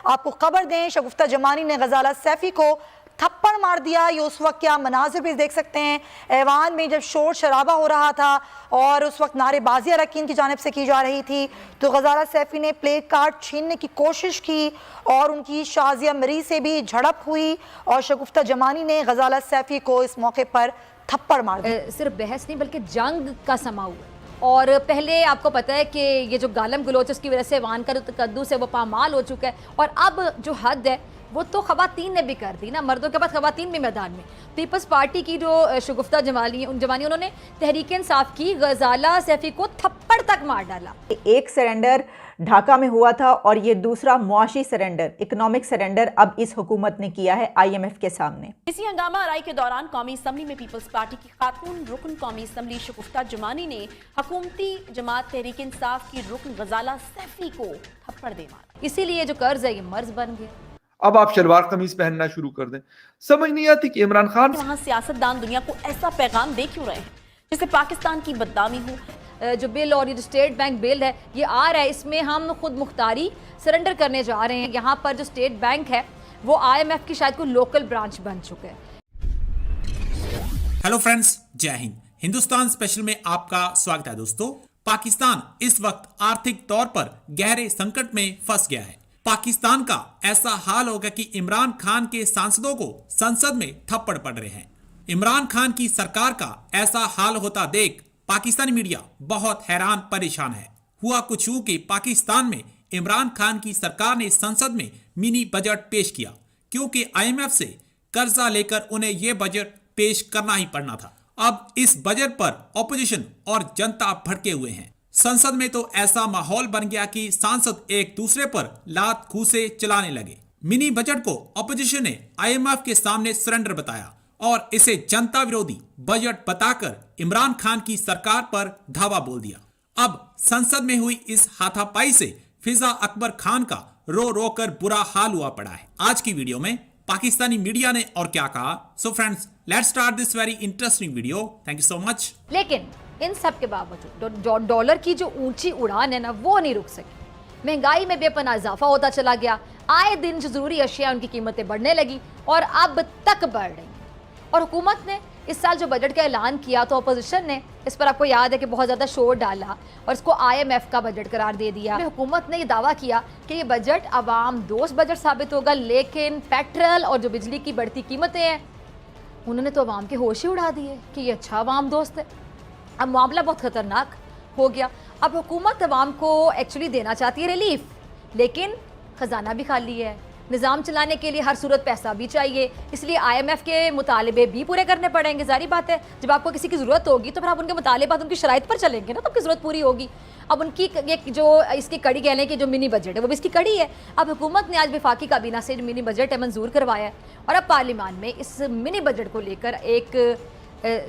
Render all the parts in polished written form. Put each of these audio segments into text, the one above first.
آپ کو خبر دیں، شگفتہ جمانی نے غزالہ سیفی کو تھپڑ مار دیا۔ یہ اس وقت کیا مناظر بھی دیکھ سکتے ہیں، ایوان میں جب شور شرابہ ہو رہا تھا اور اس وقت نعرے بازی اراکین کی جانب سے کی جا رہی تھی تو غزالہ سیفی نے پلے کارڈ چھیننے کی کوشش کی اور ان کی شازیہ مری سے بھی جھڑپ ہوئی اور شگفتہ جمانی نے غزالہ سیفی کو اس موقع پر تھپڑ مار دیا۔ صرف بحث نہیں بلکہ جنگ کا سما ہوا، اور پہلے آپ کو پتہ ہے کہ یہ جو گالم گلوچ اس کی وجہ سے ایوان کا تقدس ہے وہ پامال ہو چکا ہے، اور اب جو حد ہے وہ تو خواتین نے بھی کر دی نا، مردوں کے بعد خواتین بھی میدان میں۔ پیپلز پارٹی کی جو شگفتہ جمانی انہوں نے تحریک انصاف کی غزالہ سیفی کو تھپڑ تک مار ڈالا۔ ایک سرنڈر ڈھاکہ میں ہوا تھا اور یہ دوسرا معاشی سرنڈر، اکنامک سرنڈر اب اس حکومت نے کیا ہے IMF کے سامنے۔ اسی ہنگامہ آرائی کے دوران قومی اسمبلی میں پیپلز پارٹی کی خاتون رکن قومی اسمبلی شگفتہ جمانی نے حکومتی جماعت تحریک انصاف کی رکن غزالہ سیفی کو تھپڑ دے مارا۔ اسی لیے جو قرض ہے یہ مرض بن گیا۔ اب آپ شلوار قمیض پہننا شروع کر دیں۔ سمجھ نہیں آتی کہ عمران خان وہاں سیاستدان دنیا کو ایسا پیغام دے کیوں رہے ہیں جسے پاکستان کی بدنامی ہو۔ جو بل اور یہ اسٹیٹ بینک بل ہے یہ آ رہا ہے، اس میں ہم خود مختاری سرنڈر کرنے جا رہے ہیں۔ یہاں پر جو اسٹیٹ بینک ہے وہ IMF کی شاید کوئی لوکل برانچ بن چکا ہے۔ ہیلو فرینڈز، جے ہند۔ ہندوستان اسپیشل میں آپ کا سواگت ہے دوستو۔ پاکستان اس وقت آرتھک طور پر گہرے سنکٹ میں پھنس گیا ہے۔ پاکستان کا ایسا حال ہوگا کہ عمران خان کے سانسدوں کو سنسد میں تھپڑ پڑ رہے ہیں۔ عمران خان کی سرکار کا ایسا حال ہوتا دیکھ پاکستانی میڈیا بہت حیران پریشان ہے۔ ہوا کچھ یوں کہ پاکستان میں عمران خان کی سرکار نے سنسد میں منی بجٹ پیش کیا کیونکہ IMF سے قرضہ لے کر انہیں یہ بجٹ پیش کرنا ہی پڑنا تھا۔ اب اس بجٹ پر اپوزیشن اور جنتا بھڑکے ہوئے ہیں۔ سنسد میں تو ایسا ماحول بن گیا کہ سانسد ایک دوسرے پر لات کھوسے چلانے لگے۔ منی بجٹ کو اپوزیشن نے IMF کے سامنے سرنڈر بتایا اور اسے جنتا ویرودھی بجٹ بتا کر عمران خان کی سرکار پر دھاوا بول دیا۔ اب سنسد میں ہوئی اس ہاتھا پائی سے فضا اکبر خان کا رو رو کر برا حال ہوا پڑا ہے۔ آج کی ویڈیو میں پاکستانی میڈیا نے اور کیا کہا، so friends let's start this very interesting video. Thank you so much. لیکن ان سب کے باوجود ڈالر کی جو اونچی اڑان ہے نا وہ نہیں رک سکی۔ مہنگائی میں بے پناہ اضافہ ہوتا چلا گیا، آئے دن جو ضروری اشیاء ان کی قیمتیں بڑھنے لگی اور اب تک بڑھ رہی ہیں۔ اور حکومت نے اس سال جو بجٹ کا اعلان کیا تو اپوزیشن نے اس پر آپ کو یاد ہے کہ بہت زیادہ شور ڈالا اور اس کو IMF کا بجٹ قرار دے دیا۔ حکومت نے یہ دعویٰ کیا کہ یہ بجٹ عوام دوست بجٹ ثابت ہوگا، لیکن پیٹرول اور جو بجلی کی بڑھتی قیمتیں ہیں انہوں نے تو عوام کے ہوش ہی اڑا دیے کہ یہ اچھا عوام دوست ہے۔ اب معاملہ بہت خطرناک ہو گیا۔ اب حکومت عوام کو ایکچولی دینا چاہتی ہے ریلیف، لیکن خزانہ بھی خالی ہے، نظام چلانے کے لیے ہر صورت پیسہ بھی چاہیے، اس لیے IMF کے مطالبے بھی پورے کرنے پڑیں گے۔ ظاہری بات ہے جب آپ کو کسی کی ضرورت ہوگی تو پھر آپ ان کے مطالبات ان کی شرائط پر چلیں گے نا، تو آپ کی ضرورت پوری ہوگی۔ اب ان کی جو اس کی کڑی کہہ لیں کہ جو منی بجٹ ہے وہ بھی اس کی کڑی ہے۔ اب حکومت نے آج وفاقی کابینہ سے جو منی بجٹ ہے منظور کروایا ہے اور اب پارلیمان میں اس منی بجٹ کو لے کر ایک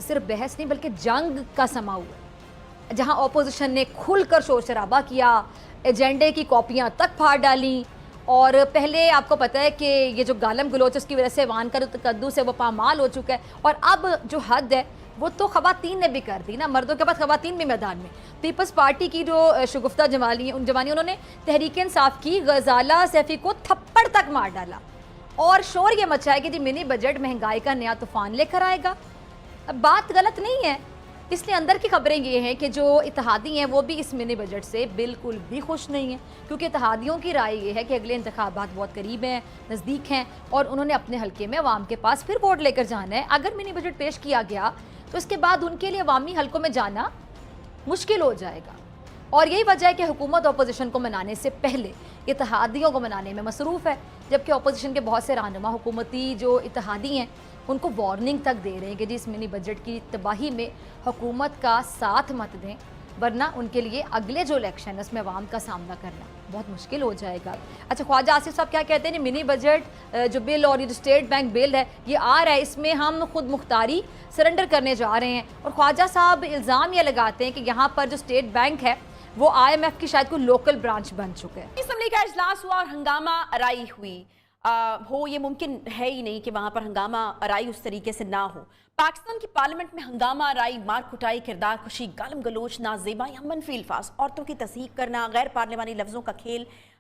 صرف بحث نہیں بلکہ جنگ کا سما ہوا، جہاں اپوزیشن نے کھل کر شور شرابہ کیا، ایجنڈے کی کاپیاں تک پھاڑ ڈالیں، اور پہلے آپ کو پتہ ہے کہ یہ جو گالم گلوچ اس کی وجہ سے ایوان کا تقدس ہے وہ پامال ہو چکا ہے، اور اب جو حد ہے وہ تو خواتین نے بھی کر دی نا، مردوں کے بعد خواتین بھی میدان میں۔ پیپلز پارٹی کی جو شگفتہ جمانی انہوں نے تحریک انصاف کی غزالہ سیفی کو تھپڑ تک مار ڈالا اور شور یہ مچا ہے کہ جی منی بجٹ مہنگائی کا نیا طوفان لے کر آئے گا۔ اب بات غلط نہیں ہے، اس لیے اندر کی خبریں یہ ہیں کہ جو اتحادی ہیں وہ بھی اس منی بجٹ سے بالکل بھی خوش نہیں ہیں، کیونکہ اتحادیوں کی رائے یہ ہے کہ اگلے انتخابات بہت قریب ہیں، نزدیک ہیں، اور انہوں نے اپنے حلقے میں عوام کے پاس پھر ووٹ لے کر جانا ہے۔ اگر منی بجٹ پیش کیا گیا تو اس کے بعد ان کے لیے عوامی حلقوں میں جانا مشکل ہو جائے گا، اور یہی وجہ ہے کہ حکومت اپوزیشن کو منانے سے پہلے اتحادیوں کو منانے میں مصروف ہے، جبکہ اپوزیشن کے بہت سے رہنما حکومتی جو اتحادی ہیں ان کو وارننگ تک دے رہے ہیں کہ جی اس منی بجٹ کی تباہی میں حکومت کا ساتھ مت دیں، ورنہ ان کے لیے اگلے جو الیکشن ہے اس میں عوام کا سامنا کرنا بہت مشکل ہو جائے گا۔ اچھا، خواجہ آصف صاحب کیا کہتے ہیں؟ منی بجٹ جو بل اور یہ اسٹیٹ بینک بل ہے یہ آ رہا ہے، اس میں ہم خود مختاری سرنڈر کرنے جا رہے ہیں، اور خواجہ صاحب الزام یہ لگاتے ہیں کہ یہاں پر جو اسٹیٹ بینک ہے وہ IMF کی شاید کوئی لوکل برانچ بن چکا ہے۔ اسمبلی کا اجلاس ہوا اور ہنگامہ آرائی ہوئی، یہ ممکن ہے ہی نہیں کہ وہاں پر ہنگامہ آرائی اس طریقے سے نہ ہو۔ پاکستان کی پارلیمنٹ میں ہنگامہ آرائی، مار کٹائی، کردار کشی، گالم گلوچ، نازیبا یا منفی الفاظ، عورتوں کی تصحیح کرنا، غیر پارلیمانی لفظوں کا کھیل،